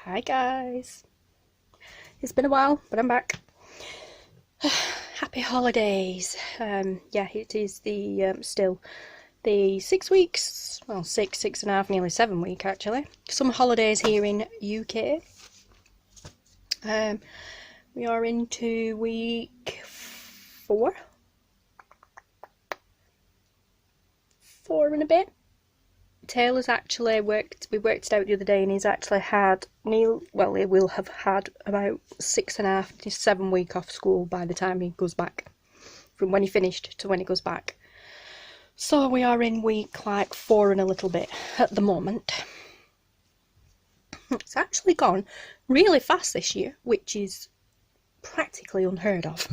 Hi guys, it's been a while, but I'm back. Happy holidays. Yeah, it is the still the 6 weeks, well, six and a half, nearly 7 week actually. Summer holidays here in UK. We are into week 4 and a bit. Taylor's actually we worked it out the other day, and he's actually had, he will have had about 6.5 to 7 weeks off school by the time he goes back, from when he finished to when he goes back. So we are in week like 4 and a little bit at the moment. It's actually gone really fast this year, which is practically unheard of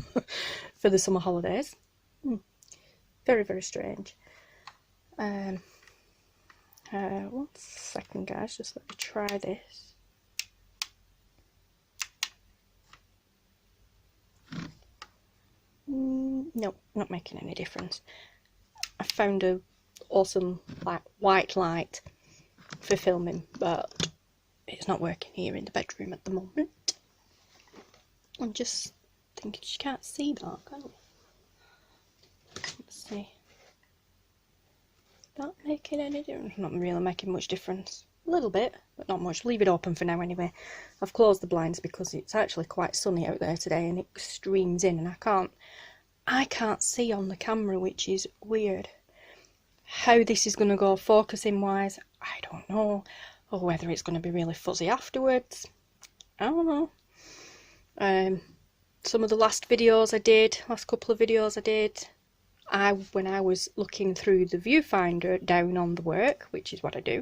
for the summer holidays. Very, very strange. 1 second guys, just let me try this. No, not making any difference. I found a awesome like white light for filming, but it's not working here in the bedroom at the moment. I'm just thinking you can't see that, can you? Let's see. Not making any difference. Not really making much difference. A little bit, but not much. Leave it open for now anyway. I've closed the blinds because it's actually quite sunny out there today, and it streams in, and I can't see on the camera, which is weird. How this is going to go focusing wise, I don't know. Or whether it's going to be really fuzzy afterwards. I don't know. Some of the last couple of videos I did, when I was looking through the viewfinder down on the work, which is what I do,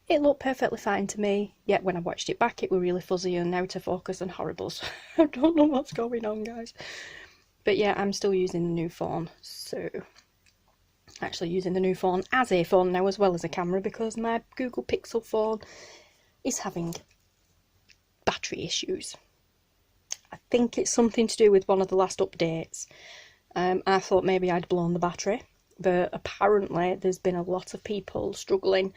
it looked perfectly fine to me, yet when I watched it back it were really fuzzy and out of focus and horrible, so I don't know what's going on, guys. But yeah, I'm still using the new phone, so actually using the new phone as a phone now as well as a camera, because my Google Pixel phone is having battery issues. I think it's something to do with one of the last updates. I thought maybe I'd blown the battery, but apparently there's been a lot of people struggling.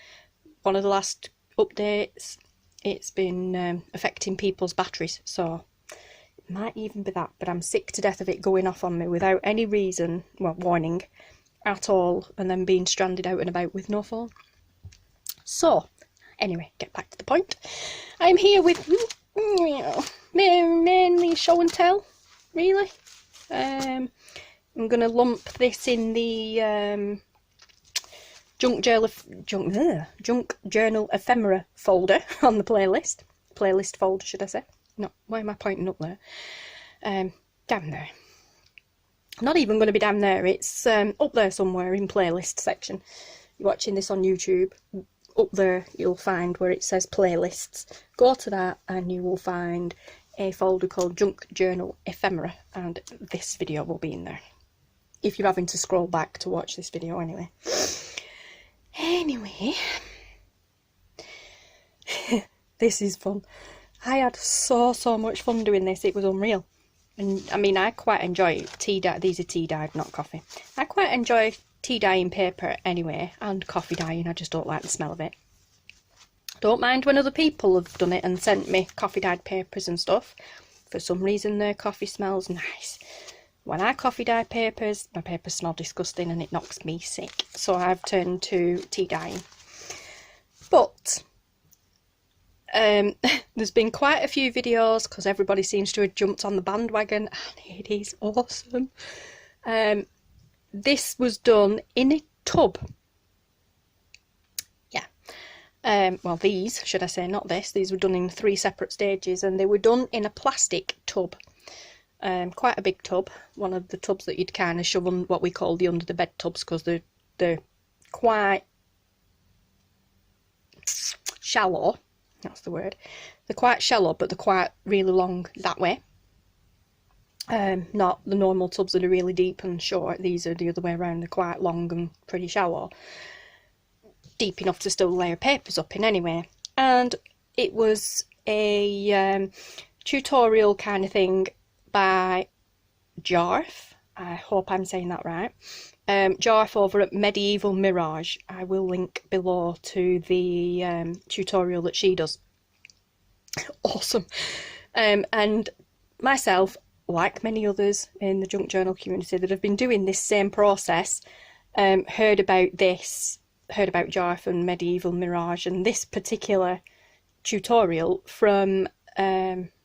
One of the last updates, it's been affecting people's batteries, so it might even be that, but I'm sick to death of it going off on me without any reason, well, warning at all, and then being stranded out and about with no phone. So, anyway, get back to the point. I'm here with mainly show and tell, really. I'm going to lump this in the junk journal ephemera folder on the playlist folder, should I say. No, why am I pointing up there? Down there. Not even going to be down there, it's up there somewhere in playlist section. You're watching this on YouTube, up there you'll find where it says playlists. Go to that and you will find a folder called Junk Journal Ephemera, and this video will be in there, if you're having to scroll back to watch this video anyway. Anyway, this is fun. I had so much fun doing this, it was unreal. And I mean, I quite enjoy tea dye. These are tea dyed, not coffee. I quite enjoy tea dyeing paper anyway, and coffee dyeing. I just don't like the smell of it. Don't mind when other people have done it and sent me coffee dyed papers and stuff. For some reason their coffee smells nice. When I coffee dye papers, my papers smell disgusting and it knocks me sick. So I've turned to tea dyeing. But there's been quite a few videos because everybody seems to have jumped on the bandwagon, and it is awesome. This was done in a tub. Well, these, should I say, not this. These were done in 3 separate stages, and they were done in a plastic tub. Quite a big tub. One of the tubs that you'd kind of shove on what we call the under the bed tubs, because they're quite shallow. That's the word. They're quite shallow, but they're quite really long that way. Not the normal tubs that are really deep and short. These are the other way around. They're quite long and pretty shallow. Deep enough to still layer papers up in anyway. And it was a tutorial kind of thing by Jarf. I hope I'm saying that right. Jarf over at Medieval Mirage. I will link below to the tutorial that she does. Awesome. And myself, like many others in the junk journal community that have been doing this same process, heard about Jarf and Medieval Mirage and this particular tutorial from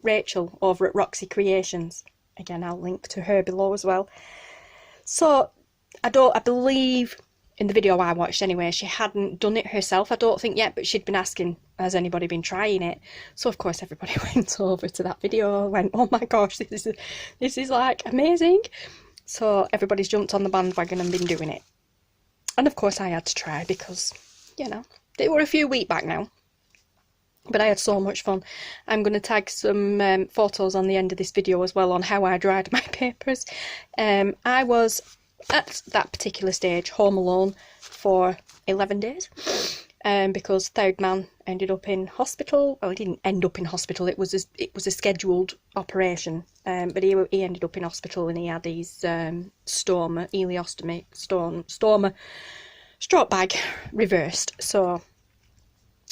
Rachel over at Roxy Creations. Again, I'll link to her below as well. So I believe in the video I watched anyway, she hadn't done it herself, I don't think yet, but she'd been asking, has anybody been trying it? So of course everybody went over to that video and went, oh my gosh, this is like amazing. So everybody's jumped on the bandwagon and been doing it. And of course I had to try because, you know, they were a few weeks back now. But I had so much fun. I'm going to tag some photos on the end of this video as well on how I dried my papers. I was at that particular stage home alone for 11 days because third man ended up in hospital. Well, he didn't end up in hospital, it was a scheduled operation, but he ended up in hospital and he had his stoma, ileostomy, stoma stroke bag reversed. So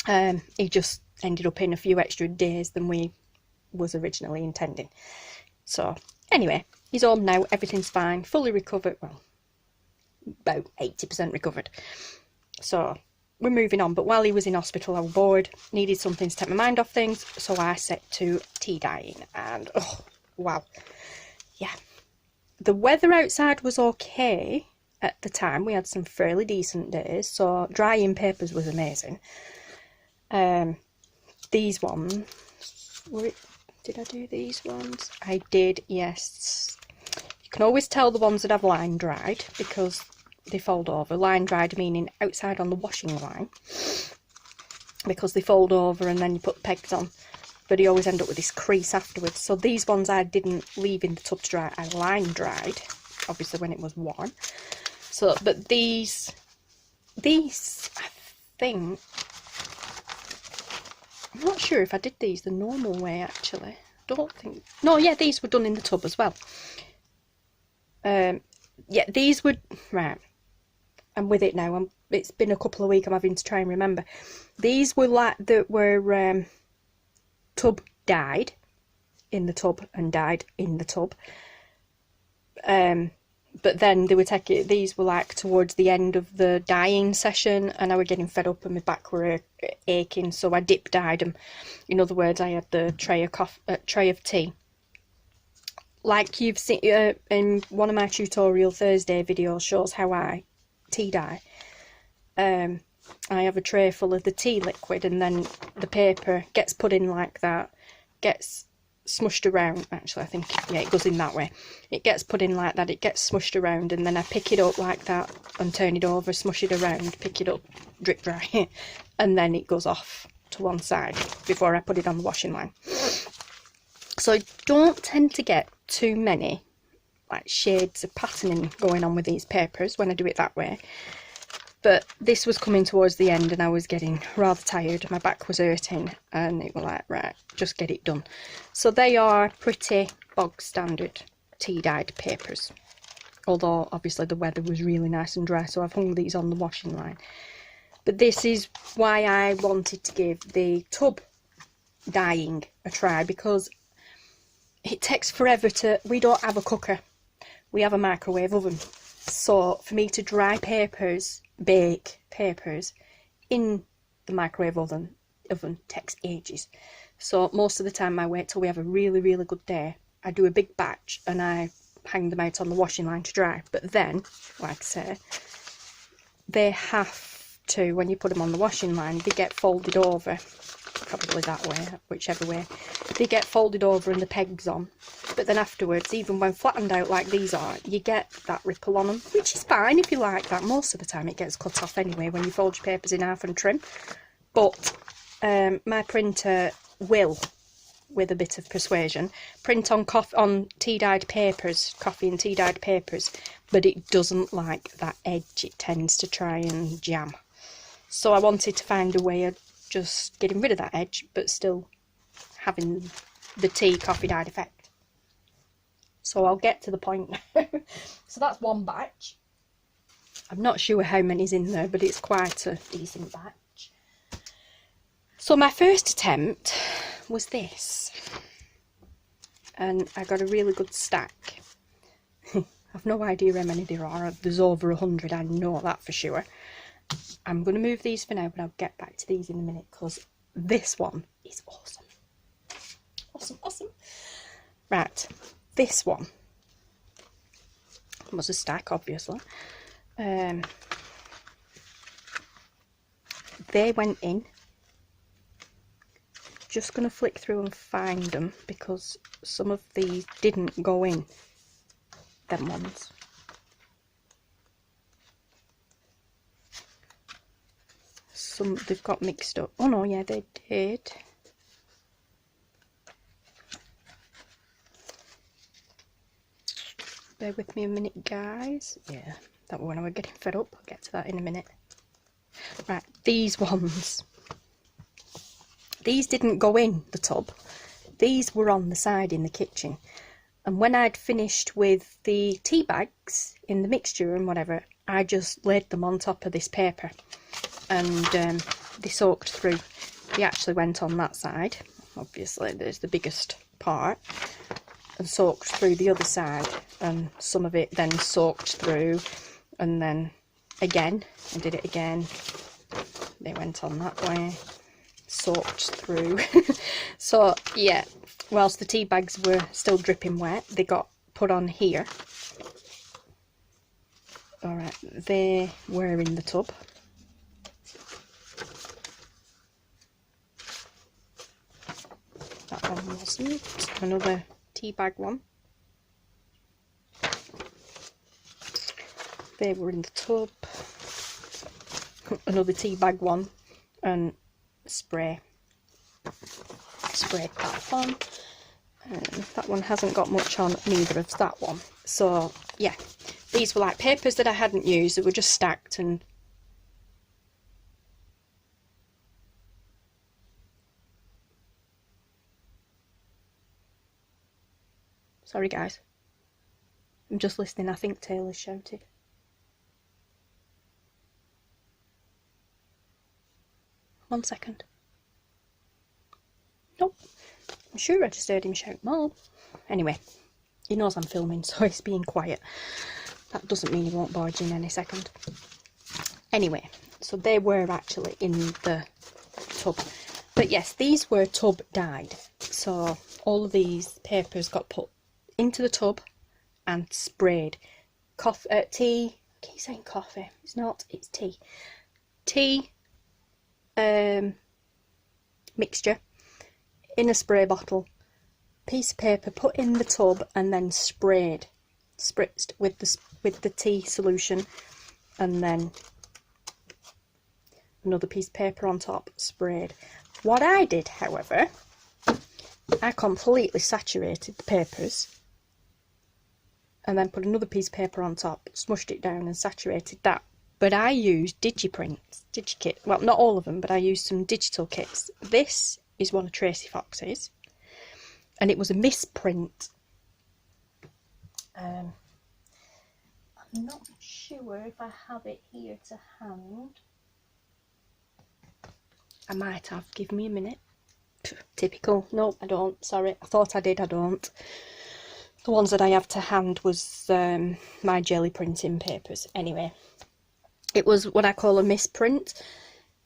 he just ended up in a few extra days than we was originally intending. So anyway, he's home now, everything's fine, fully recovered, well, about 80% recovered. So we're moving on, but while he was in hospital I was bored, needed something to take my mind off things, so I set to tea dyeing, and oh wow, yeah. The weather outside was okay at the time, we had some fairly decent days, so drying papers was amazing. These ones, did I do these ones? I did, yes. You can always tell the ones that I've line dried because they fold over. Line dried meaning outside on the washing line, because they fold over and then you put the pegs on, but you always end up with this crease afterwards. So these ones I didn't leave in the tub to dry, I line dried, obviously when it was warm. So, but these I think, I'm not sure if I did these the normal way actually. Don't think. No, yeah, these were done in the tub as well. Yeah, these were right. I'm with it now. It's been a couple of weeks. I'm having to try and remember. These were like that were tub dyed in the tub and dyed in the tub. But then they were taking, these were like towards the end of the dyeing session and I was getting fed up and my back were aching, so I dip dyed them. In other words, I had the tray of tea. Like you've seen in one of my tutorial Thursday videos shows how I tea dye. I have a tray full of the tea liquid and then the paper gets put in like that, gets smushed around. Actually, I think, yeah, it goes in that way. It gets put in like that, it gets smushed around, and then I pick it up like that and turn it over, smush it around, pick it up, drip dry, and then it goes off to one side before I put it on the washing line. So I don't tend to get too many like shades of patterning going on with these papers when I do it that way. But this was coming towards the end and I was getting rather tired, my back was hurting, and it was like, right, just get it done. So they are pretty bog standard tea dyed papers, although obviously the weather was really nice and dry, so I've hung these on the washing line. But this is why I wanted to give the tub dyeing a try, because it takes forever to, we don't have a cooker, we have a microwave oven, so for me to dry papers, bake papers in the microwave oven takes ages. So most of the time I wait till we have a really good day. I do a big batch and I hang them out on the washing line to dry. But then, like I say, they have to, when you put them on the washing line, they get folded over, probably that way, whichever way, they get folded over and the pegs on. But then afterwards, even when flattened out like these are, you get that ripple on them, which is fine if you like that. Most of the time it gets cut off anyway when you fold your papers in half and trim. But my printer will, with a bit of persuasion, print on tea-dyed papers, coffee and tea-dyed papers, but it doesn't like that edge. It tends to try and jam. So I wanted to find a way of just getting rid of that edge, but still having the tea coffee dyed effect. So I'll get to the point now. So that's one batch. I'm not sure how many's in there, but it's quite a decent batch. So my first attempt was this, and I got a really good stack. I've no idea how many there are. There's over 100, I know that for sure. I'm going to move these for now, but I'll get back to these in a minute, because this one is awesome. Awesome, awesome. Right, this one was a stack, obviously. They went in. Just going to flick through and find them, because some of these didn't go in. Them ones. Some they've got mixed up. Oh no, yeah, they did. Bear with me a minute, guys. Yeah, that one I was getting fed up. I'll get to that in a minute. Right, these ones. These didn't go in the tub. These were on the side in the kitchen. And when I'd finished with the tea bags in the mixture and whatever, I just laid them on top of this paper, and they soaked through. They actually went on that side. Obviously, there's the biggest part, and soaked through the other side. And some of it then soaked through, and then again, I did it again. They went on that way, soaked through. So yeah. Whilst the tea bags were still dripping wet, they got put on here. Alright, they were in the tub. That one wasn't. Another tea bag one. They were in the tub. Another tea bag one. And sprayed that one. That one hasn't got much on, neither of that one. So yeah, these were like papers that I hadn't used, that were just stacked. And sorry guys, I'm just listening. I think Taylor's shouted. One second. Nope. I'm sure I just heard him shout more. Anyway, he knows I'm filming, so he's being quiet. That doesn't mean he won't barge in any second. Anyway, so they were actually in the tub. But yes, these were tub dyed. So all of these papers got put into the tub and sprayed. Tea. I keep saying coffee. It's not, it's tea. Tea mixture in a spray bottle, piece of paper put in the tub, and then spritzed with the tea solution, and then another piece of paper on top, sprayed. What I did, however, I completely saturated the papers and then put another piece of paper on top, smushed it down and saturated that. But I used DigiKit. Well, not all of them, but I used some digital kits. This is one of Tracie Fox's, and it was a misprint. I'm not sure if I have it here to hand. I might have. Give me a minute. Typical. No, I don't. Sorry. I thought I did. I don't. The ones that I have to hand was my jelly printing papers. Anyway, it was what I call a misprint.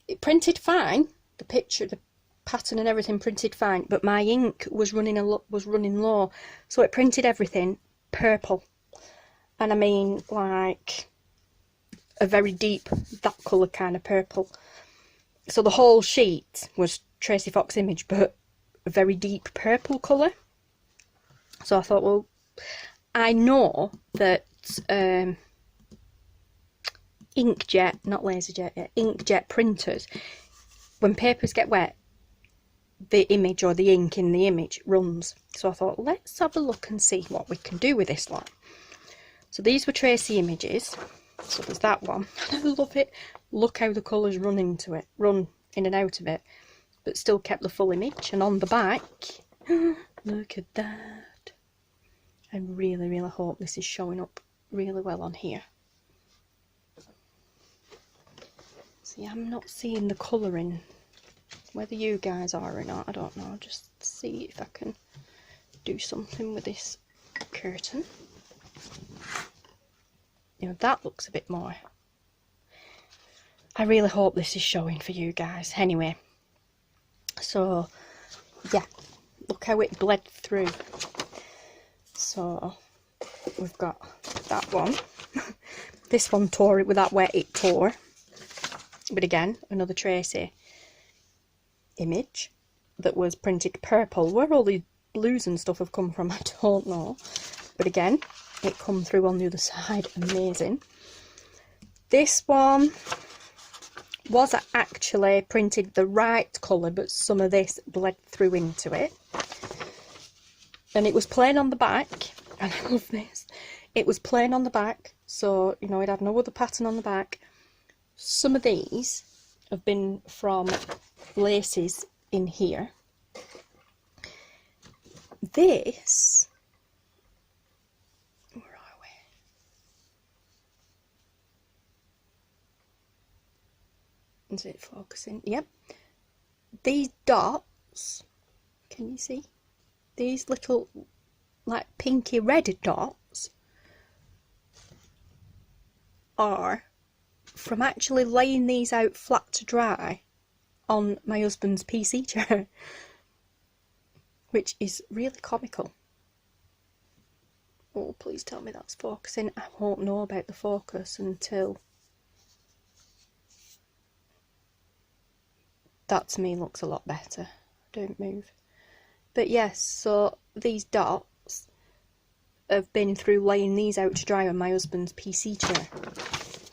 It printed fine. The picture, the pattern and everything printed fine, but my ink was running low, so it printed everything purple. And I mean, like a very deep, that colour kind of purple. So the whole sheet was Tracie Fox image, but a very deep purple colour. So I thought, well, I know that inkjet, not laserjet, inkjet printers, when papers get wet, the image or the ink in the image runs. So I thought, let's have a look and see what we can do with this lot. So these were Tracie images. So there's that one. I love it. Look how the colours run into it, run in and out of it, but still kept the full image. And on the back, look at that. I really, really hope this is showing up really well on here. See, I'm not seeing the colouring Whether you guys are or not, I don't know. Just see if I can do something with this curtain. You know, that looks a bit more. I really hope this is showing for you guys. Anyway, so yeah, look how it bled through. So we've got that one. This one tore it with that wet, it tore. But again, another Tracie image that was printed purple. Where all these blues and stuff have come from, I don't know. But again, it come through on the other side, amazing. This one was actually printed the right colour, but some of this bled through into it. And it was plain on the back, and I love this. It was plain on the back, so, you know, it had no other pattern on the back. Some of these have been from laces in here. This, where are we? Is it focusing? Yep. These dots, can you see? These little, like, pinky red dots are from actually laying these out flat to dry on my husband's PC chair, which is really comical. Oh, please tell me that's focusing. I won't know about the focus until that, to me, looks a lot better. Don't move. But yes, so these dots have been through laying these out to dry on my husband's PC chair,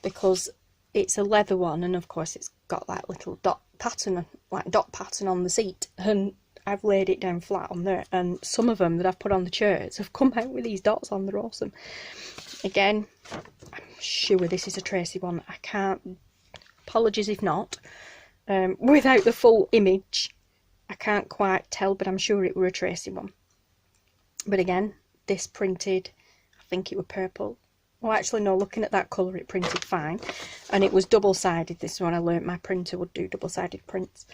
because it's a leather one, and of course it's got that little dot pattern, like dot pattern on the seat, and I've laid it down flat on there, and some of them that I've put on the chairs have come out with these dots on. They're awesome. Again, I'm sure this is a Tracie one. I can't, apologies if not, without the full image I can't quite tell, but I'm sure it were a Tracie one. But again, this printed, I think it were purple. Well, actually no, looking at that colour it printed fine, and it was double-sided. This one I learnt my printer would do double-sided prints.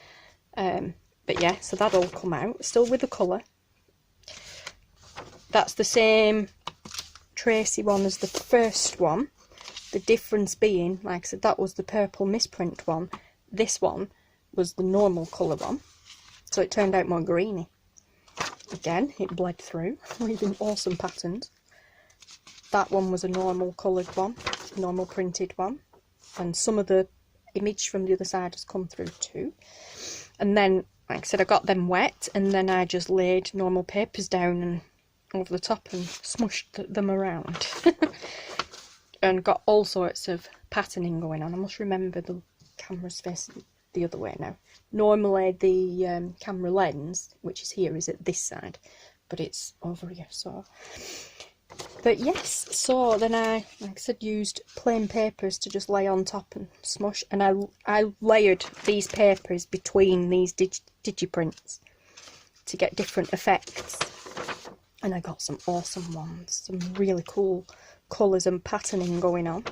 But yeah, so that all come out, still with the colour. That's the same Tracie one as the first one. The difference being, like I said, that was the purple misprint one. This one was the normal colour one, so it turned out more greeny. Again, it bled through, leaving awesome patterns. That one was a normal coloured one, normal printed one, and some of the image from the other side has come through too. And then, like I said, I got them wet, and then I just laid normal papers down and over the top and smushed them around. And got all sorts of patterning going on. I must remember the camera's facing the other way now. Normally the camera lens, which is here, is at this side, but it's over here, so. But yes, so then I, like I said, used plain papers to just lay on top and smush, and I layered these papers between these digiprints to get different effects, and I got some awesome ones, some really cool colours and patterning going on.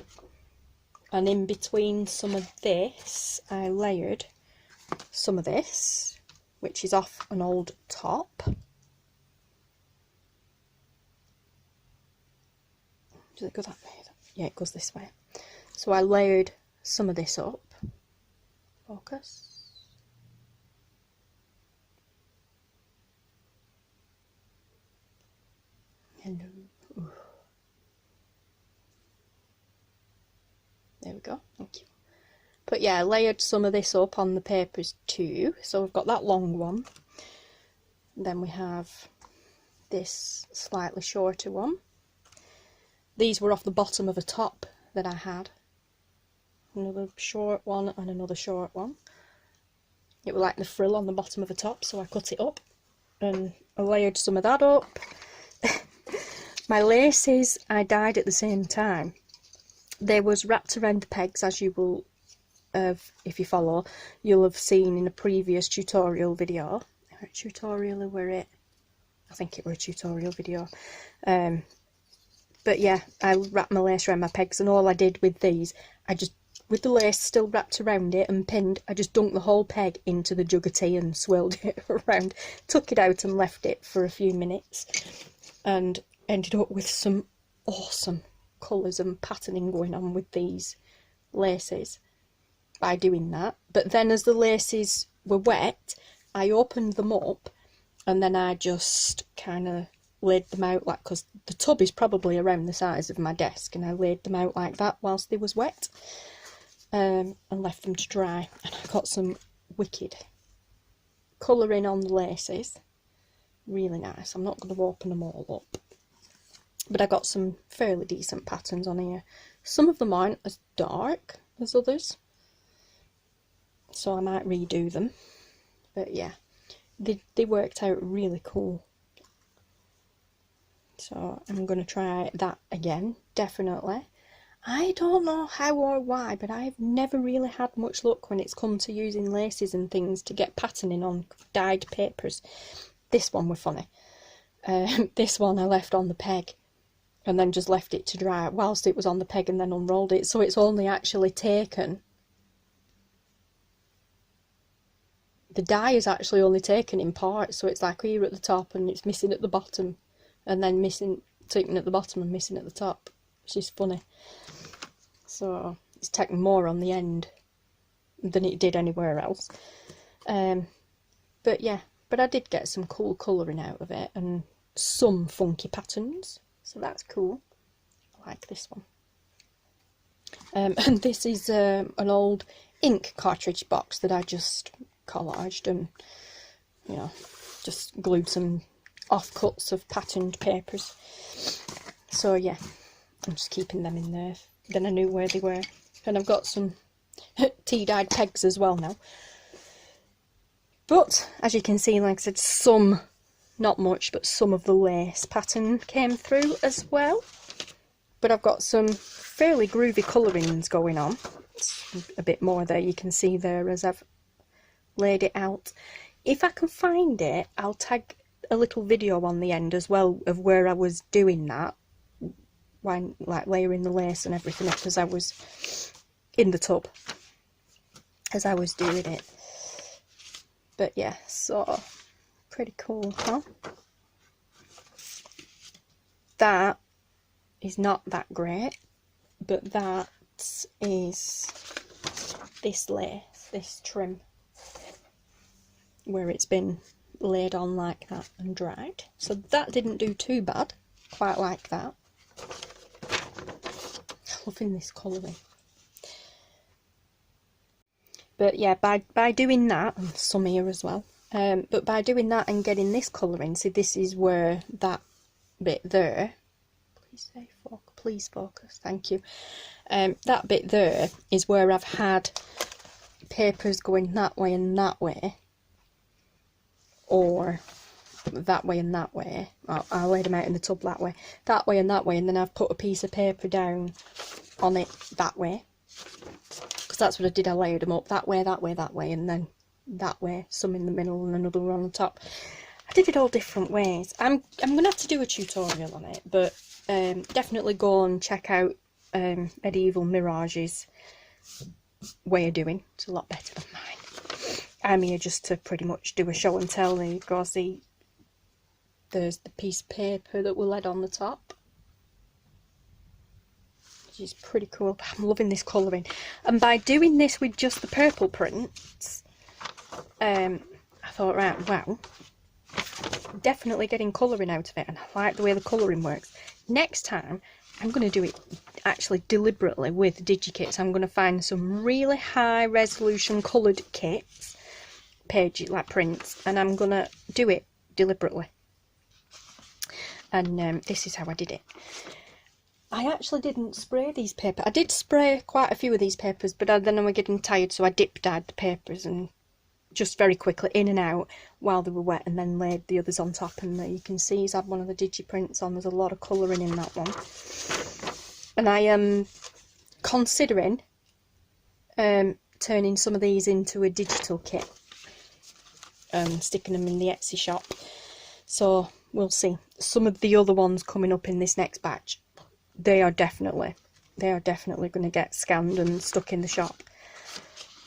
And in between some of this, I layered some of this, which is off an old top. Does it go that way? Yeah, it goes this way. So I layered some of this up. Focus. Hello. Ooh. There we go, thank you. But yeah, I layered some of this up on the papers too. So we've got that long one. Then we have this slightly shorter one. These were off the bottom of a top that I had. Another short one and another short one. It was like the frill on the bottom of a top, so I cut it up and I layered some of that up. My laces I dyed at the same time. They was wrapped around the pegs, as you will have, if you follow, you'll have seen in a previous tutorial video. A tutorial, or were it? I think it were a tutorial video. But yeah, I wrapped my lace around my pegs, and all I did with these, I just with the lace still wrapped around it and pinned, I just dunked the whole peg into the jug of tea and swirled it around, took it out and left it for a few minutes, and ended up with some awesome colours and patterning going on with these laces by doing that. But then as the laces were wet, I opened them up and then I just kind of laid them out, like, because the tub is probably around the size of my desk, and I laid them out like that whilst they was wet, and left them to dry. And I got some wicked colouring on the laces, really nice. I'm not going to open them all up, but I got some fairly decent patterns on here. Some of them aren't as dark as others, so I might redo them, but yeah, they worked out really cool. So I'm going to try that again, definitely. I don't know how or why, but I've never really had much luck when it's come to using laces and things to get patterning on dyed papers. This one were funny. This one I left on the peg and then just left it to dry whilst it was on the peg and then unrolled it. So it's only actually taken, the dye is actually only taken in parts. So it's like here at the top and it's missing at the bottom, and then taken at the bottom and missing at the top, which is funny. So it's taken more on the end than it did anywhere else. But yeah, but I did get some cool colouring out of it and some funky patterns, so that's cool. I like this one. And this is an old ink cartridge box that I just collaged and, you know, just glued some offcuts of patterned papers. So yeah, I'm just keeping them in there. Then I knew where they were. And I've got some tea dyed pegs as well now. But as you can see, like I said, some, not much, but some of the lace pattern came through as well. But I've got some fairly groovy colourings going on. It's a bit more there, you can see there as I've laid it out. If I can find it, I'll tag a little video on the end as well of where I was doing that, when like layering the lace and everything up as I was in the tub as I was doing it. But yeah, so pretty cool, huh? That is not that great, but that is this lace, this trim, where it's been laid on like that and dried. So that didn't do too bad, quite like that. Loving this colouring. But yeah, by doing that, and some here as well, but by doing that and getting this colouring, see, this is where that bit there, please focus, thank you, that bit there is where I've had papers going that way and that way, or that way and that way. I laid them out in the tub that way and that way, and then I've put a piece of paper down on it that way, because that's what I did. I layered them up that way, and then that way, some in the middle and another one on the top. I did it all different ways. I'm gonna have to do a tutorial on it, but definitely go and check out Medieval Mirage's way of doing. It's a lot better than mine. I'm here just to pretty much do a show and tell. There you go, see, there's the piece of paper that we laid on the top, which is pretty cool. I'm loving this colouring, and by doing this with just the purple prints, I thought, right, wow, definitely getting colouring out of it, and I like the way the colouring works. Next time I'm going to do it actually deliberately with DigiKits. I'm going to find some really high resolution coloured kits, page like prints, and I'm going to do it deliberately. And this is how I did it. I actually didn't spray these papers. I did spray quite a few of these papers, but then I was getting tired, so I dip dyed the papers and just very quickly in and out while they were wet, and then laid the others on top. And you can see he's had one of the digi prints on. There's a lot of colouring in that one, and I am considering turning some of these into a digital kit and sticking them in the Etsy shop. So we'll see. Some of the other ones coming up in this next batch, they are definitely they are definitely going to get scanned and stuck in the shop.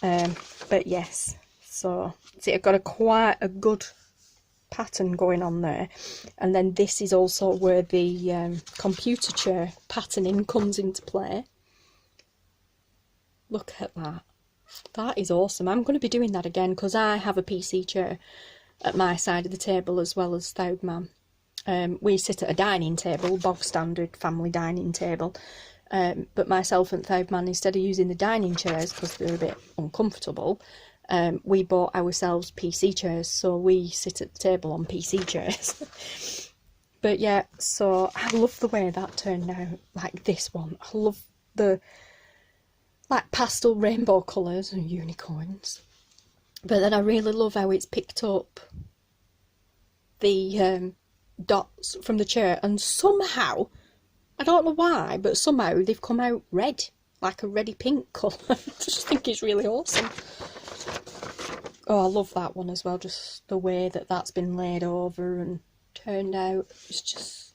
But yes, so see, I've got quite a good pattern going on there, and then this is also where the computer chair patterning comes into play. Look at that. That is awesome. I'm going to be doing that again because I have a PC chair at my side of the table as well as Thowd Mam. We sit at a dining table, bog standard family dining table, but myself and Thowd Man, instead of using the dining chairs because they're a bit uncomfortable, we bought ourselves PC chairs, so we sit at the table on PC chairs. But yeah, so I love the way that turned out, like this one. I love the like pastel rainbow colours and unicorns. But then I really love how it's picked up the dots from the chair, and somehow, I don't know why, but somehow they've come out red, like a reddy pink colour. I just think it's really awesome. Oh, I love that one as well, just the way that that's been laid over and turned out. It's just,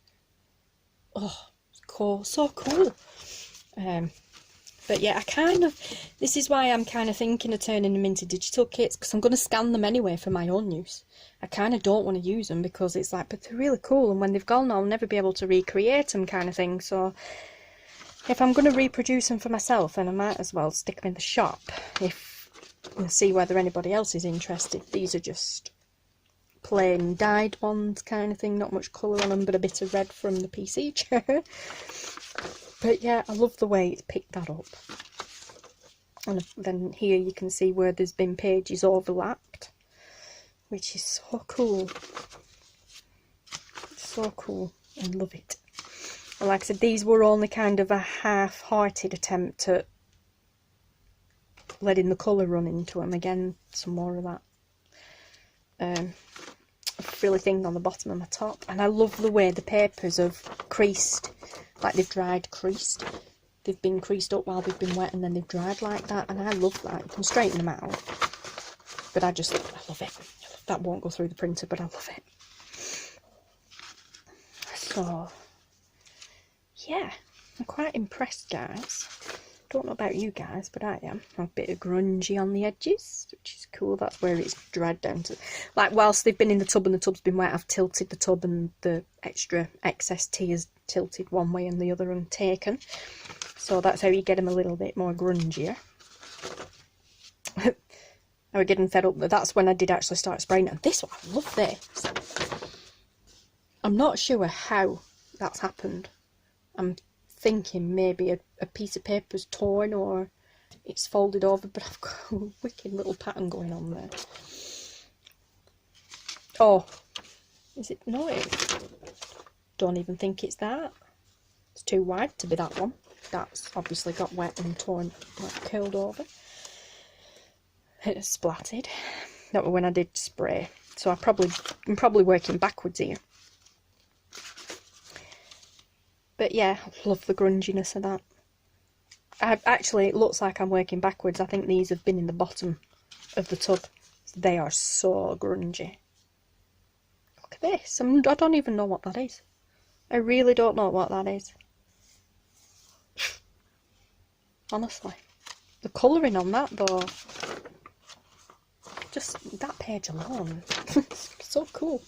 oh, it's cool, so cool. But yeah, this is why I'm kind of thinking of turning them into digital kits, because I'm going to scan them anyway for my own use. I kind of don't want to use them because it's like, but they're really cool, and when they've gone I'll never be able to recreate them kind of thing. So if I'm going to reproduce them for myself, then I might as well stick them in the shop and see whether anybody else is interested. These are just plain dyed ones kind of thing, not much colour on them, but a bit of red from the PC chair. But yeah, I love the way it's picked that up. And then here you can see where there's been pages overlapped, which is so cool. So cool. I love it. And like I said, these were only kind of a half-hearted attempt at letting the colour run into them. Again, some more of that frilly thing on the bottom and the top. And I love the way the papers have creased, like they've dried creased. They've been creased up while they've been wet and then they've dried like that, and I love that. You can straighten them out, but I love it. That won't go through the printer, but I love it. So yeah, I'm quite impressed, guys. Don't know about you guys, but I am. I'm a bit of grungy on the edges, which is cool. That's where it's dried down to. Like, whilst they've been in the tub and the tub's been wet, I've tilted the tub and the extra excess tea is tilted one way and the other and taken. So that's how you get them a little bit more grungier. I was getting fed up, but that's when I did actually start spraying it. And this one, I love this. I'm not sure how that's happened. I'm thinking maybe a piece of paper's torn or it's folded over, but I've got a wicked little pattern going on there. Oh, is it? No, don't even think it's that. It's too wide to be that one. That's obviously got wet and torn, like curled over. It's splattered. That was when I did spray. So I'm probably working backwards here. But yeah, I love the grunginess of that. Actually, it looks like I'm working backwards. I think these have been in the bottom of the tub. They are so grungy. Look at this. I don't even know what that is. I really don't know what that is. Honestly. The colouring on that, though. Just that page alone. So cool.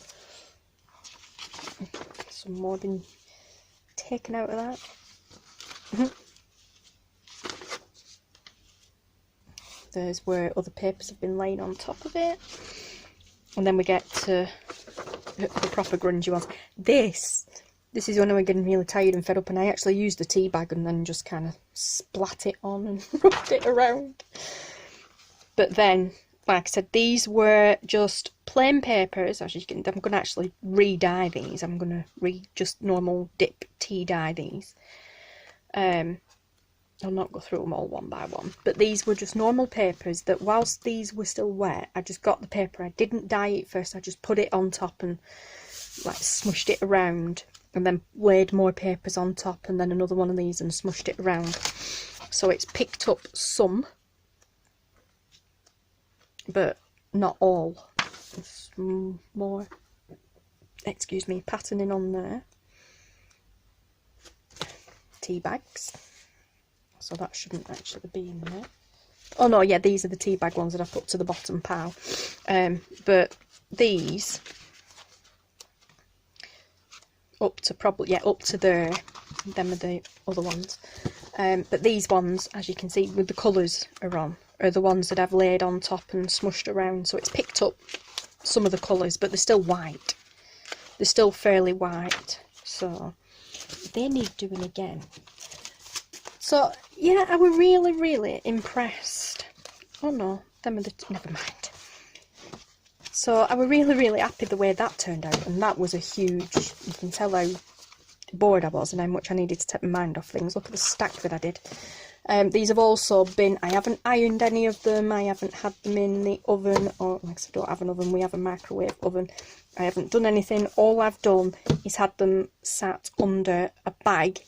Some more been taken out of that. There's where other papers have been laying on top of it. And then we get to the proper grungy ones. This is when I'm getting really tired and fed up, and I actually used a tea bag and then just kind of splat it on and rubbed it around. But then, like I said, these were just plain papers. As you can, I'm going to actually re-dye these. I'm going to just normal dip tea dye these. I'll not go through them all one by one, but these were just normal papers that whilst these were still wet, I just got the paper. I didn't dye it first. I just put it on top and like smushed it around, and then laid more papers on top, and then another one of these and smushed it around. So it's picked up some, but not all. There's more, excuse me, patterning on there. Tea bags. so that shouldn't actually be in there. Oh no, yeah, these are the tea bag ones that I put to the bottom pile. But these up to probably, yeah, up to there. Them are the other ones. But these ones, as you can see, with the colours are the ones that I've laid on top and smushed around. So it's picked up some of the colours, but they're still white. They're still fairly white. So they need doing again. So yeah, I were really, really impressed. Oh no, them are the, never mind. So I were really, really happy the way that turned out, and that was a huge, you can tell how bored I was and how much I needed to take my mind off things. Look at the stack that I did. These have also been, I haven't ironed any of them, I haven't had them in the oven, or like I said, I don't have an oven, we have a microwave oven. I haven't done anything. All I've done is had them sat under a bag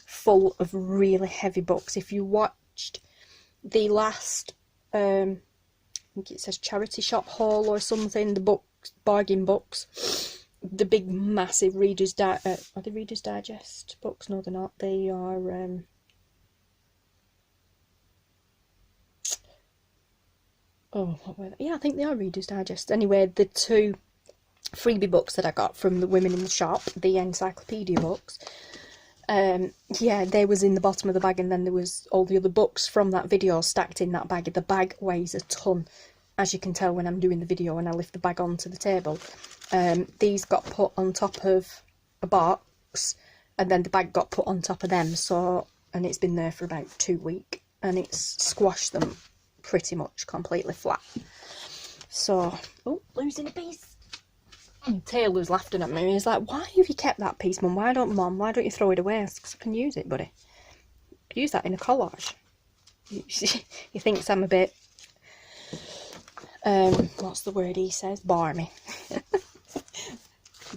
full of really heavy books. If you watched the last, I think it says charity shop haul or something, the books, bargain books, the big massive Reader's Digest, are they Reader's Digest books? No, they're not. They are, oh, what were they? Yeah, I think they are Reader's Digest. Anyway, the two freebie books that I got from the women in the shop, the encyclopedia books, yeah, they was in the bottom of the bag, and then there was all the other books from that video stacked in that bag. The bag weighs a ton, as you can tell when I'm doing the video and I lift the bag onto the table. These got put on top of a box, and then the bag got put on top of them, so, and it's been there for about 2 weeks, and it's squashed them pretty much completely flat. So, oh, losing a piece. Taylor's laughing at me. He's like, why have you kept that piece, Mum? Why don't you throw it away? Because I can use it, buddy. Use that in a collage. He thinks I'm a bit, what's the word he says? Barmy.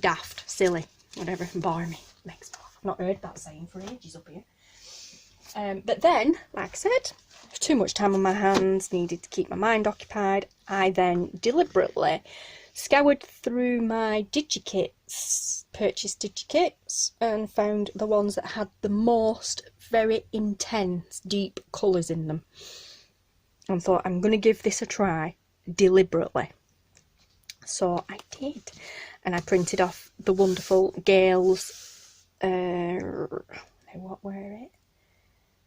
Daft, silly, whatever, barmy. Makes me laugh. I've not heard that saying for ages up here. But then, like I said, too much time on my hands, needed to keep my mind occupied. I then deliberately scoured through my digikits, purchased digikits, and found the ones that had the most very intense, deep colours in them. And thought, I'm going to give this a try, deliberately. So I did. And I printed off the wonderful Gayle's, what were it?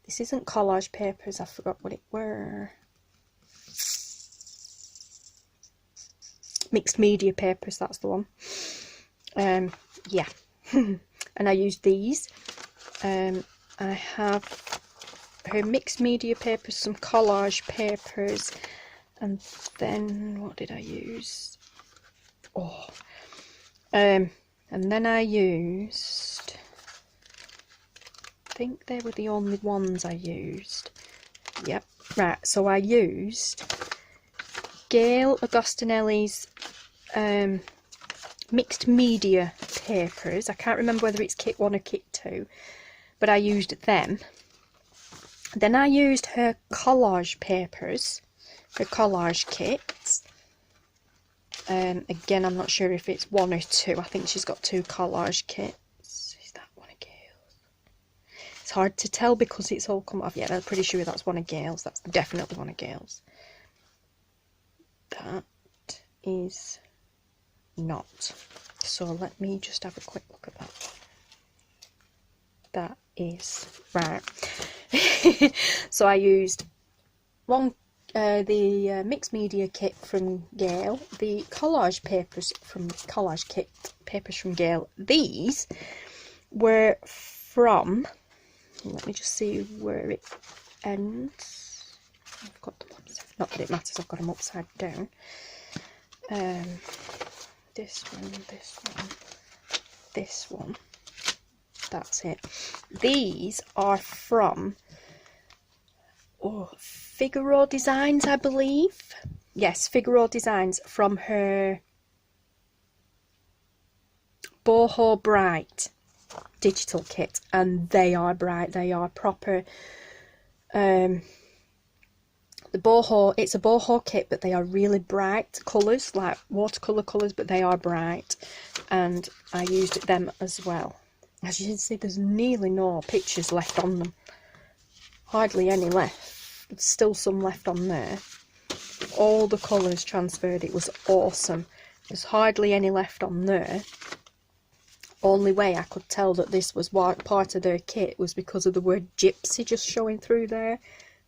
This isn't collage papers, I forgot what it were. Mixed media papers, that's the one. Yeah. And I used these. I have her mixed media papers, some collage papers, and then what did I use? Oh, and then I used, I think they were the only ones I used. Yep, right, so I used Gayle Agostinelli's mixed media papers. I can't remember whether it's kit 1 or kit 2, but I used them. Then I used her collage papers, her collage kits. Again, I'm not sure if it's 1 or 2. I think she's got 2 collage kits. Is that one of Gayle's? It's hard to tell because it's all come off. Yeah, I'm pretty sure that's one of Gayle's. That's definitely one of Gayle's. That is not. So let me just have a quick look at that. That is right. So I used one, the mixed media kit from Gayle, the collage papers from collage kit papers from Gayle. These were from, let me just see where it ends. I've got them upside, not that it matters, I've got them upside down. This one, this one, this one. That's it. These are from Figaro Designs, I believe. Yes, Figaro Designs, from her Boho Bright digital kit, and they are bright. They are proper. The Boho, it's a Boho kit, but they are really bright colours, like watercolour colours, but they are bright, and I used them as well. As you can see, there's nearly no pictures left on them. hardly any left. There's still some left on there. All the colours transferred. It was awesome. There's hardly any left on there. Only way I could tell that this was part of their kit was because of the word gypsy just showing through there,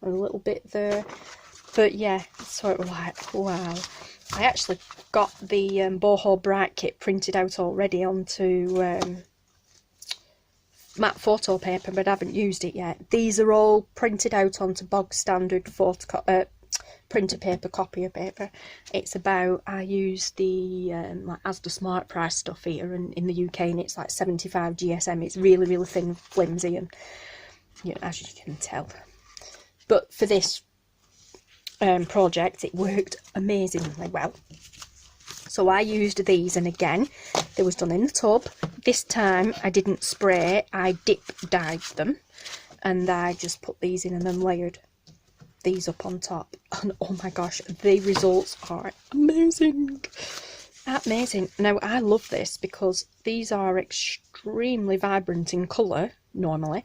and a little bit there. But yeah, so it was like, wow. I actually got the Boho Bright kit printed out already onto matte photo paper, but I haven't used it yet. These are all printed out onto bog standard printer paper, copier paper. It's about, I use the like Asda Smart Price stuff here in the UK, and it's like 75 GSM. It's really, really thin, flimsy, and you know, as you can tell. But for this project, it worked amazingly well. So I used these, and again, they was done in the tub. This time I didn't spray, I dip dyed them, and I just put these in and then layered these up on top, and oh my gosh, the results are amazing. Amazing. Now I love this because these are extremely vibrant in colour normally.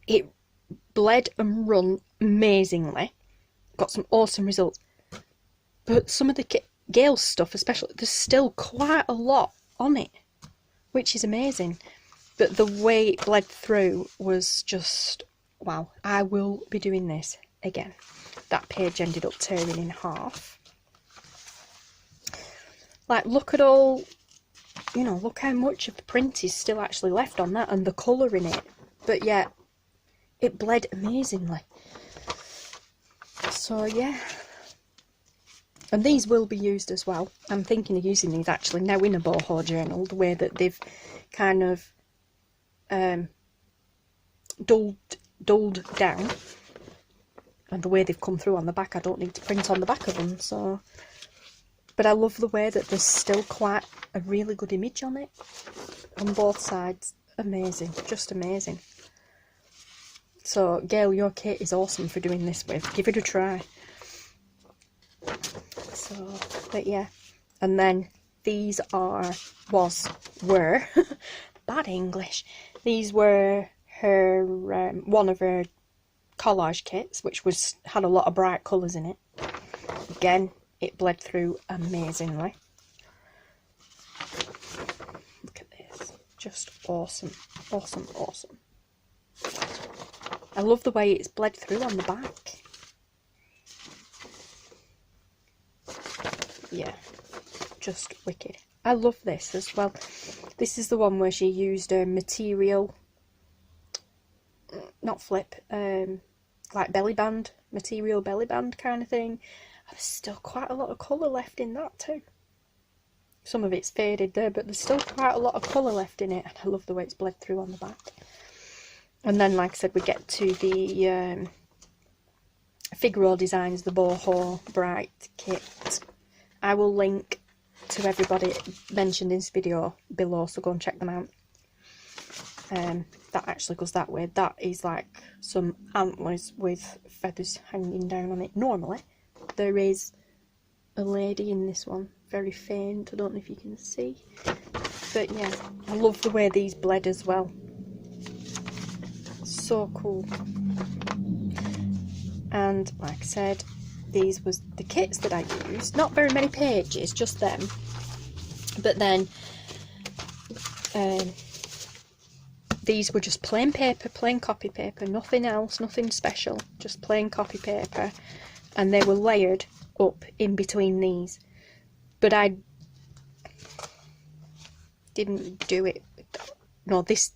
It bled and run amazingly, got some awesome results, but some of the Gayle stuff especially, there's still quite a lot on it, which is amazing. But the way it bled through was just wow. I will be doing this again. That page ended up tearing in half. Like, look at all, you know, look how much of the print is still actually left on that, and the colour in it. But yeah, it bled amazingly. So yeah. And these will be used as well. I'm thinking of using these actually now in a boho journal, the way that they've kind of dulled down. And the way they've come through on the back, I don't need to print on the back of them. So, but I love the way that there's still quite a really good image on it on both sides. Amazing, just amazing. So Gayle, your kit is awesome for doing this with. Give it a try. So, but yeah, and then these were bad English. These were her one of her collage kits, which had a lot of bright colours in it. Again, it bled through amazingly. Look at this, just awesome, awesome, awesome. I love the way it's bled through on the back. Yeah, just wicked. I love this as well. This is the one where she used a material, not flip, like belly band, material belly band kind of thing. There's still quite a lot of colour left in that too. Some of it's faded there, but there's still quite a lot of colour left in it, and I love the way it's bled through on the back. And then, like I said, we get to the Figaro Designs, the Boho Bright kit. I will link to everybody mentioned in this video below, so go and check them out. That actually goes that way. That is like some antlers with feathers hanging down on it. Normally, there is a lady in this one, very faint. I don't know if you can see, but yeah, I love the way these bled as well. So cool. And like I said, these was the kits that I used. Not very many pages, just them. But then these were just plain paper, plain copy paper, nothing else, nothing special, just plain copy paper, and they were layered up in between these. But I didn't do it. No, this.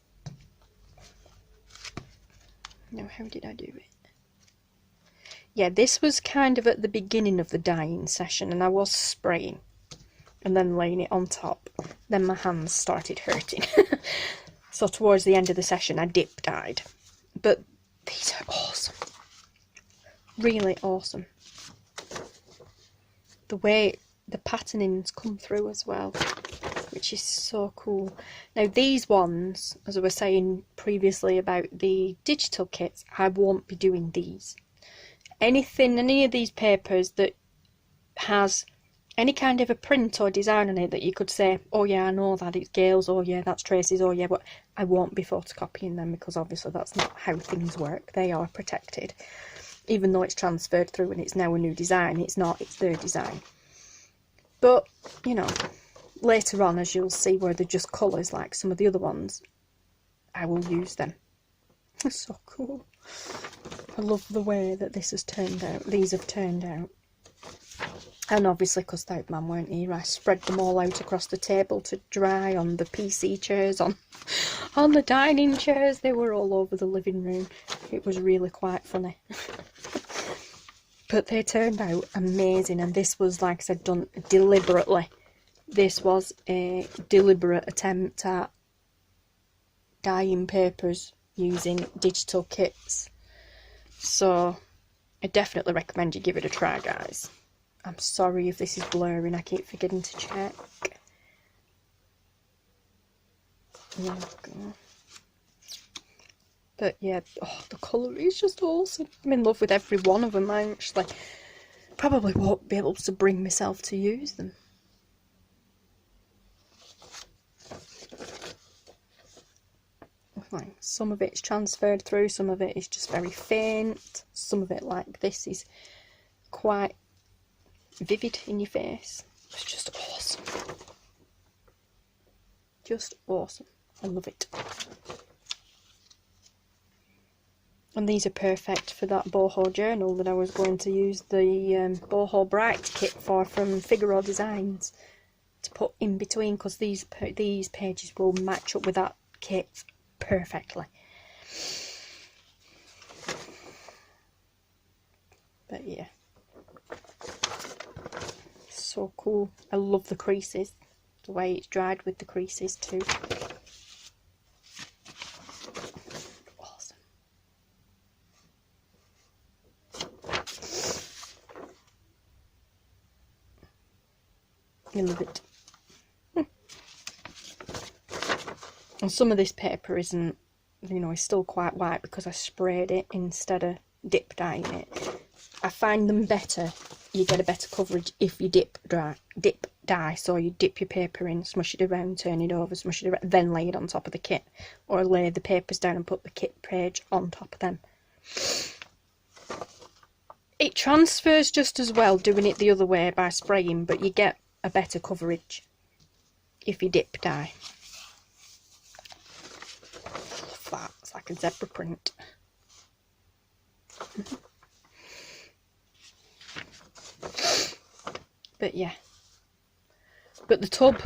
No, how did I do it? Yeah, this was kind of at the beginning of the dyeing session, and I was spraying and then laying it on top. Then my hands started hurting. So towards the end of the session, I dip dyed. But these are awesome. Really awesome. The way the patternings come through as well, which is so cool. Now these ones, as I was saying previously about the digital kits, I won't be doing these. Any of these papers that has any kind of a print or design on it that you could say, oh yeah, I know that, it's Gayle's, oh yeah, that's Tracie's, oh yeah, but I won't be photocopying them because obviously that's not how things work. They are protected. Even though it's transferred through and it's now a new design, it's not, it's their design. But, you know, later on, as you'll see where they're just colours like some of the other ones, I will use them. It's so cool. I love the way that this has turned out, these have turned out. And obviously, because the man weren't here, I spread them all out across the table to dry on the PC chairs, on the dining chairs. They were all over the living room. It was really quite funny. But they turned out amazing, and this was, like I said, done deliberately. This was a deliberate attempt at dyeing papers using digital kits. So I definitely recommend you give it a try, guys. I'm sorry if this is blurring, I keep forgetting to check. There we go. But yeah, oh, the colour is just awesome. I'm in love with every one of them. I actually probably won't be able to bring myself to use them. Like, some of it's transferred through, some of it is just very faint, some of it, like this, is quite vivid in your face. It's just awesome. Just awesome. I love it. And these are perfect for that boho journal that I was going to use the boho bright kit for from Figaro Designs to put in between, because these pages will match up with that kit perfectly. But yeah, so cool. I love the creases, the way it's dried with the creases too. Awesome. I love it. And some of this paper isn't, you know, it's still quite white because I sprayed it instead of dip dyeing it. I find them better, you get a better coverage if you dip dye. So you dip your paper in, smush it around, turn it over, smush it around, then lay it on top of the kit. Or lay the papers down and put the kit page on top of them. It transfers just as well doing it the other way by spraying, but you get a better coverage if you dip dye. Love that, it's like a zebra print. But yeah, but the tub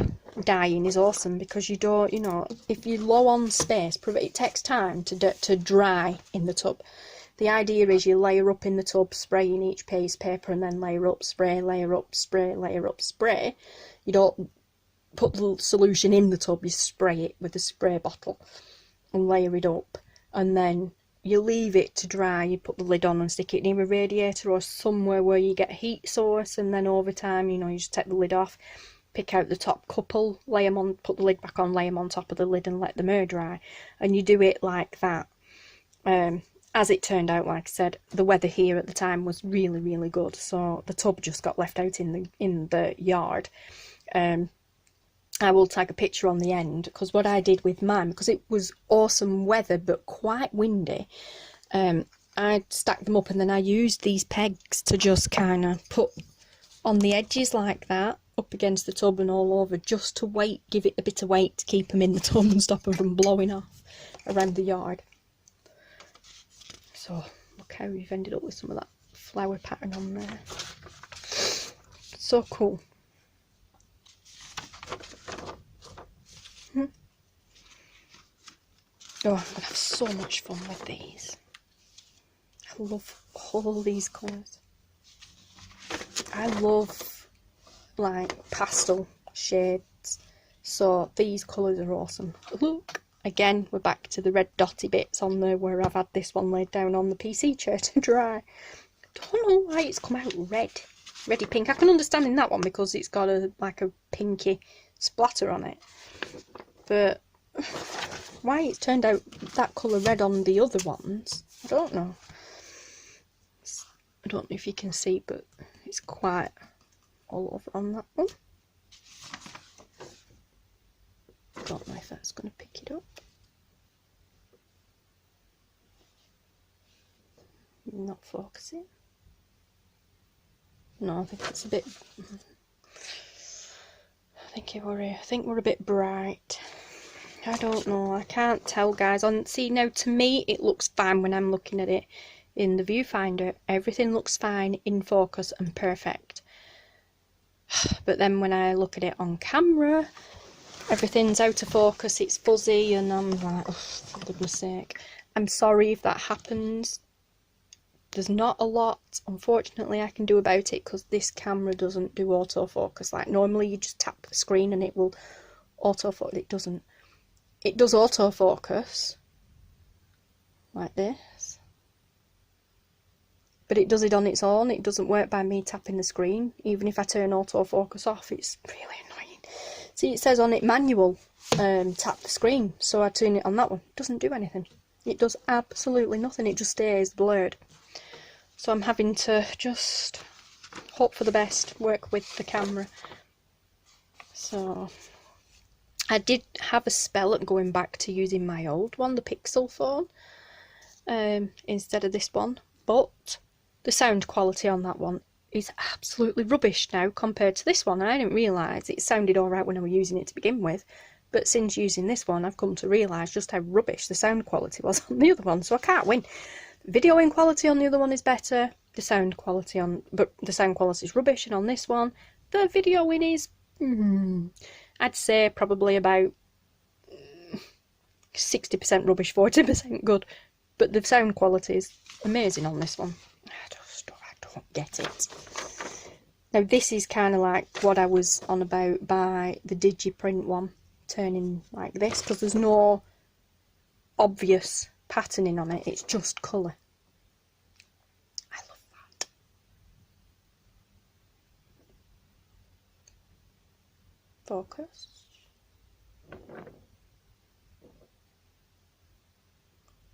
dyeing is awesome because you don't, you know, if you're low on space, it takes time to dry in the tub. The idea is you layer up in the tub, spraying each piece of paper, and then layer up, spray, layer up, spray, layer up, spray. You don't put the solution in the tub, you spray it with a spray bottle and layer it up, and then you leave it to dry. You put the lid on and stick it near a radiator or somewhere where you get a heat source, and then over time, you know, you just take the lid off, pick out the top couple, lay them on, put the lid back on, lay them on top of the lid and let them air dry. And you do it like that. As it turned out, like I said, the weather here at the time was really, really good, so the tub just got left out in the yard. I will tag a picture on the end, because what I did with mine, because it was awesome weather but quite windy, I stacked them up and then I used these pegs to just kind of put on the edges like that, up against the tub and all over, just to give it a bit of weight to keep them in the tub and stop them from blowing off around the yard. So look how we've ended up with some of that flower pattern on there. So cool. Oh, I'm going to have so much fun with these. I love all these colours. I love, like, pastel shades. So these colours are awesome. Look, again, we're back to the red dotty bits on there where I've had this one laid down on the PC chair to dry. I don't know why it's come out red. Reddy pink. I can understand in that one because it's got like a pinky splatter on it. But why it's turned out that colour red on the other ones, I don't know. I don't know if you can see, but it's quite all over on that one. Don't know if that's going to pick it up. Not focusing. No, I think it's a bit. I think we're a bit bright. I don't know. I can't tell, guys. See, now to me it looks fine when I'm looking at it in the viewfinder. Everything looks fine in focus and perfect. But then when I look at it on camera, everything's out of focus. It's fuzzy, and I'm like, oh, for goodness sake. I'm sorry if that happens. There's not a lot, unfortunately, I can do about it because this camera doesn't do autofocus. Like normally you just tap the screen and it will autofocus. It doesn't. It does autofocus like this, but it does it on its own. It doesn't work by me tapping the screen. Even if I turn autofocus off, it's really annoying. See, it says on it manual, tap the screen, so I turn it on that one. It doesn't do anything. It does absolutely nothing. It just stays blurred. So I'm having to just hope for the best, work with the camera. So I did have a spell at going back to using my old one, the Pixel phone, instead of this one. But the sound quality on that one is absolutely rubbish now compared to this one. And I didn't realise it sounded alright when I was using it to begin with. But since using this one, I've come to realise just how rubbish the sound quality was on the other one. So I can't win. Videoing quality on the other one is better. The sound quality is rubbish, and on this one, the videoing is, I'd say probably about 60% rubbish, 40% good. But the sound quality is amazing on this one. I don't get it. Now this is kind of like what I was on about by the Digiprint one, turning like this, because there's no obvious patterning on it, it's just colour. I love that. Focus.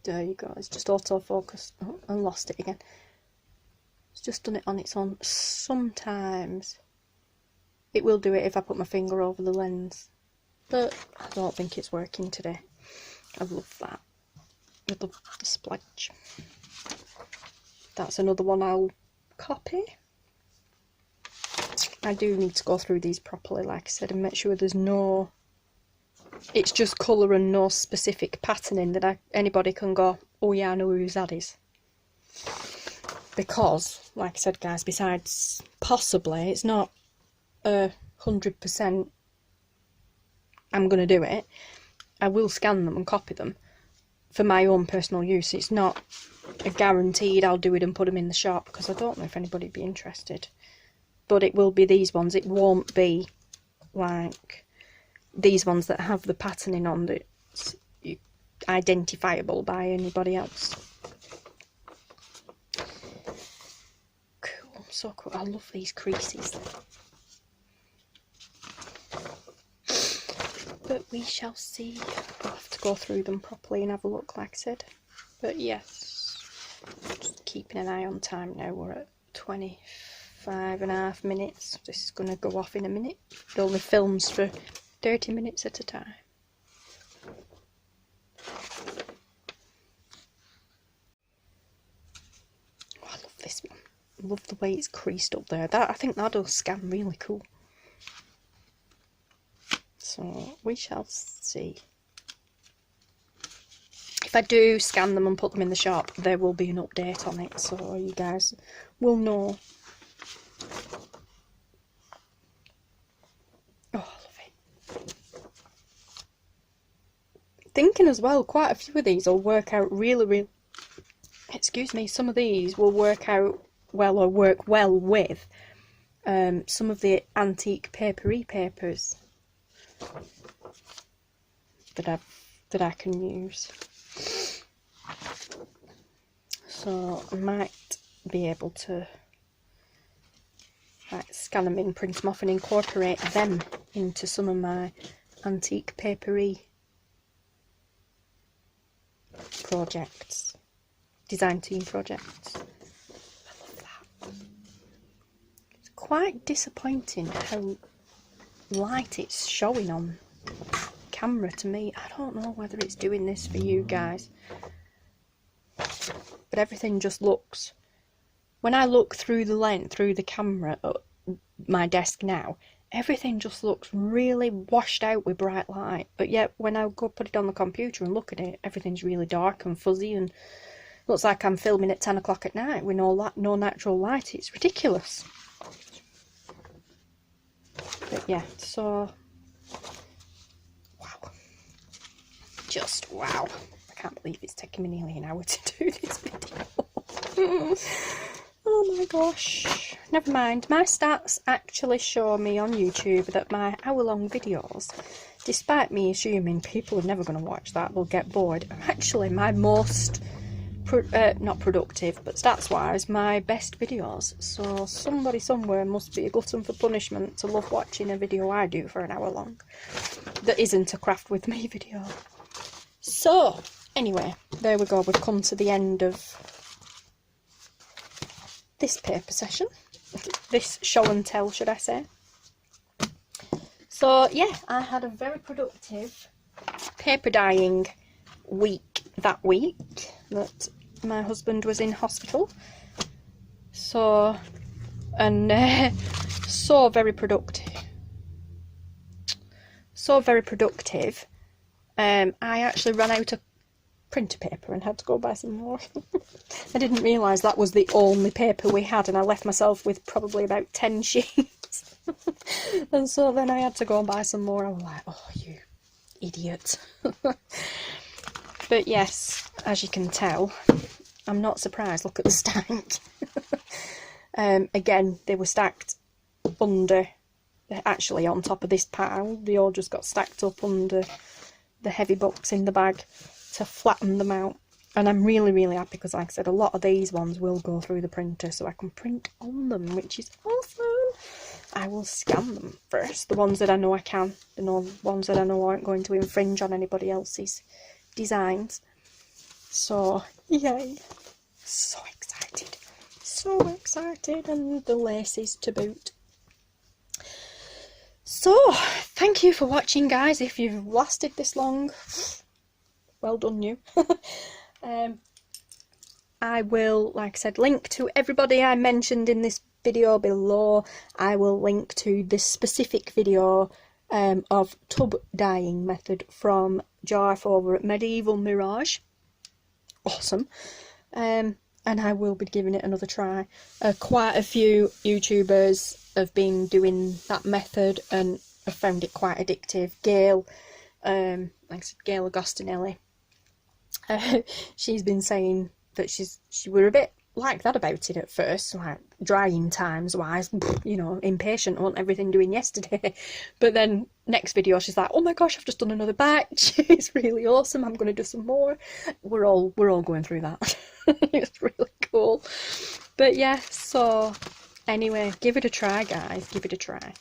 There you go, it's just autofocus. Oh, I lost it again. It's just done it on its own. Sometimes it will do it if I put my finger over the lens, but I don't think it's working today. I love that. I love the splodge. That's another one I'll copy. I do need to go through these properly, like I said, and make sure there's no, it's just colour and no specific patterning that anybody can go, oh yeah, I know whose that is. Because, like I said, guys, besides possibly, it's not 100% I'm going to do it. I will scan them and copy them for my own personal use. It's not a guaranteed I'll do it and put them in the shop, because I don't know if anybody would be interested. But it will be these ones. It won't be like these ones that have the patterning on that's identifiable by anybody else. Cool, so cool. I love these creases. But we shall see. I'll have to go through them properly and have a look, like I said. But yes, just keeping an eye on time now. We're at 25.5 minutes. This is going to go off in a minute. It only films for 30 minutes at a time. Oh, I love this one. I love the way it's creased up there. I think that'll scan really cool. So we shall see. If I do scan them and put them in the shop, there will be an update on it, so you guys will know. Oh, I love it. Thinking as well, quite a few of these will work out really, excuse me, some of these will work out well or work well with some of the antique Paperie papers that I can use. So I might be able to scan them in, print them off and incorporate them into some of my antique Paperie projects, design team projects. I love that. It's quite disappointing how light it's showing on camera to me. I don't know whether it's doing this for you guys, but everything just looks, when I look through the lens, through the camera at my desk now, everything just looks really washed out with bright light. But yet when I go put it on the computer and look at it, everything's really dark and fuzzy and looks like I'm filming at 10 o'clock at night with no natural light. It's ridiculous. But yeah, so wow, just wow. I can't believe it's taken me nearly an hour to do this video. Oh my gosh. Never mind. My stats actually show me on YouTube that my hour-long videos, despite me assuming people are never going to watch that, will get bored, are actually my most, not productive, but stats-wise, my best videos. So somebody somewhere must be a glutton for punishment to love watching a video I do for an hour long that isn't a craft with me video. So, anyway, there we go. We've come to the end of this paper session, this show and tell, should I say. So yeah, I had a very productive paper dyeing week that week that my husband was in hospital. So, and so very productive. So very productive. I actually ran out of printer paper and had to go buy some more. I didn't realise that was the only paper we had, and I left myself with probably about 10 sheets. And so then I had to go and buy some more. I was like, oh, you idiot. But yes, as you can tell, I'm not surprised. Look at the stank. Again, they were stacked under, actually on top of this pile. They all just got stacked up under the heavy books in the bag to flatten them out. And I'm really, really happy because, like I said, a lot of these ones will go through the printer so I can print on them, which is awesome. I will scan them first, the ones that I know I can, the ones that I know aren't going to infringe on anybody else's designs. So, yay. So excited. So excited, and the laces to boot. So, thank you for watching, guys. If you've lasted this long, well done you. I will, like I said, link to everybody I mentioned in this video below. I will link to this specific video of tub dyeing method from Jarf over at Medieval Mirage. Awesome. And I will be giving it another try. Quite a few YouTubers have been doing that method and have found it quite addictive. Gayle, like I said, Gayle Agostinelli. She's been saying that she were a bit like that about it at first, like drying times wise, you know, impatient, want everything doing yesterday. But then next video she's like, oh my gosh, I've just done another batch. It's really awesome. I'm going to do some more. We're all going through that. It's really cool. But yeah, so anyway, give it a try, guys. Give it a try.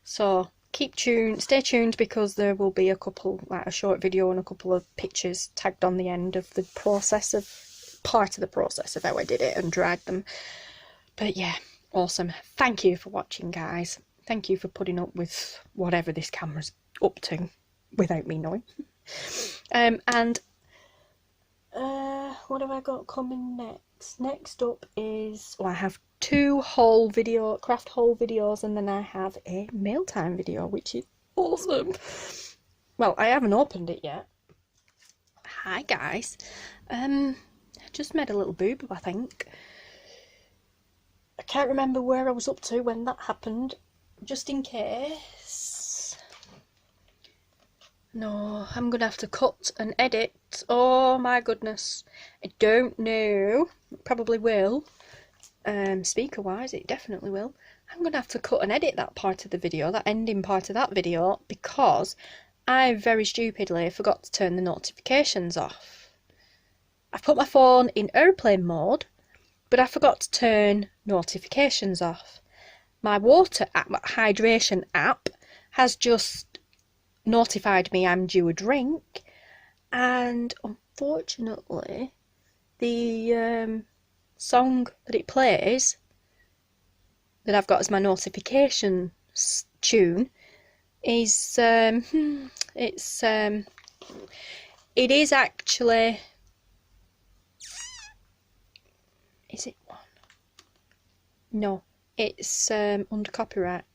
So stay tuned, because there will be a couple, like a short video and a couple of pictures tagged on the end of the process of, part of the process of how I did it and dried them. But yeah, awesome. Thank you for watching, guys. Thank you for putting up with whatever this camera's up to without me knowing. What have I got coming next? Next up is, well, I have 2 craft haul videos, and then I have a mail time video, which is awesome. Well, I haven't opened it yet. Hi guys. I just made a little boo-boo, I think. I can't remember where I was up to when that happened, just in case. No, I'm gonna have to cut and edit. Oh my goodness. I don't know. Probably will. Speaker wise, it definitely will. I'm gonna have to cut and edit that part of the video, that ending part of that video, because I very stupidly forgot to turn the notifications off. I've put my phone in airplane mode, but I forgot to turn notifications off. My water app, my hydration app, has just notified me I'm due a drink, and unfortunately the song that it plays, that I've got as my notification tune is it is actually, is it one? No, it's under copyright.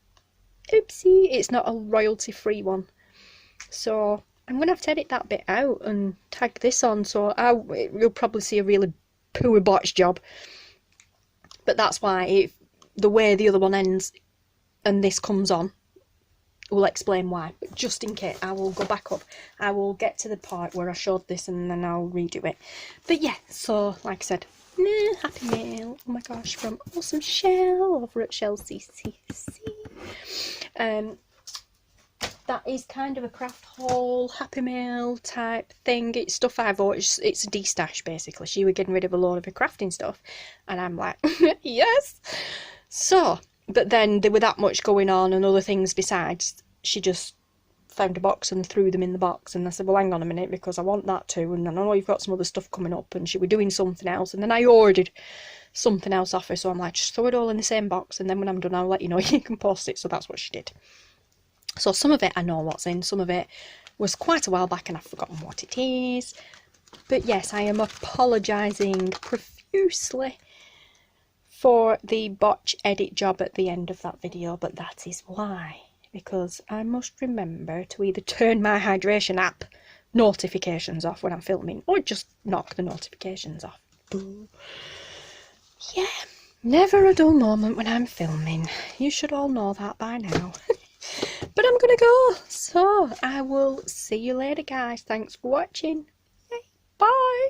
Oopsie, it's not a royalty free one, so I'm gonna have to edit that bit out and tag this on, so you'll probably see a really poor botched job, but that's why the way the other one ends and this comes on will explain why. But just in case, I will go back up, I will get to the part where I showed this and then I'll redo it. But yeah, so like I said, happy mail, oh my gosh, from Awesome Shell over at Shell CCC. That is kind of a craft haul, happy mail type thing. It's stuff I've always, it's a de-stash basically. She was getting rid of a load of her crafting stuff and I'm like, yes. So, but then there were that much going on and other things besides. She just found a box and threw them in the box, and I said, well, hang on a minute, because I want that too, and I know you've got some other stuff coming up, and she was doing something else, and then I ordered something else off her, so I'm like, just throw it all in the same box, and then when I'm done I'll let you know, you can post it. So that's what she did. So some of it I know what's in, some of it was quite a while back and I've forgotten what it is. But yes, I am apologising profusely for the botch edit job at the end of that video, but that is why, because I must remember to either turn my hydration app notifications off when I'm filming, or just knock the notifications off. Boo. Yeah, never a dull moment when I'm filming. You should all know that by now. But I'm gonna go, so I will see you later, guys. Thanks for watching. Bye.